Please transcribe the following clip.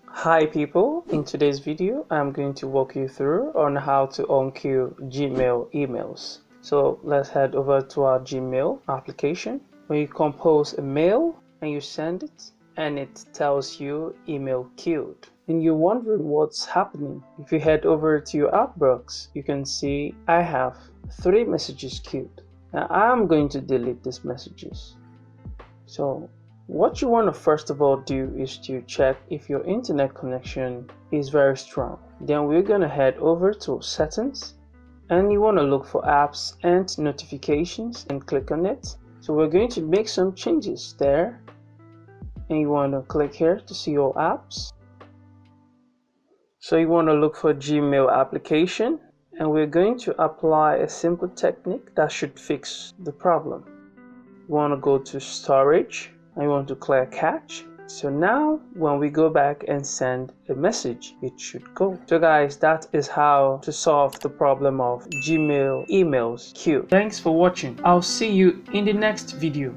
Hi people, in today's video I'm going to walk you through on how to unqueue Gmail emails. So let's head over to our Gmail application. When you compose a mail and you send it and it tells you email queued and you're wondering what's happening, if you head over to your outbox you can see I have 3 messages queued. Now I'm going to delete these messages. So what you want to first of all do is to check if your internet connection is very strong. Then we're going to head over to settings and you want to look for apps and notifications and click on it. So we're going to make some changes there and you want to click here to see all apps. So you want to look for Gmail application and we're going to apply a simple technique that should fix the problem. You want to go to storage and you want to clear cache. So now when we go back and send a message, it should go. So guys, that is how to solve the problem of Gmail emails queue. Thanks for watching. I'll see you in the next video.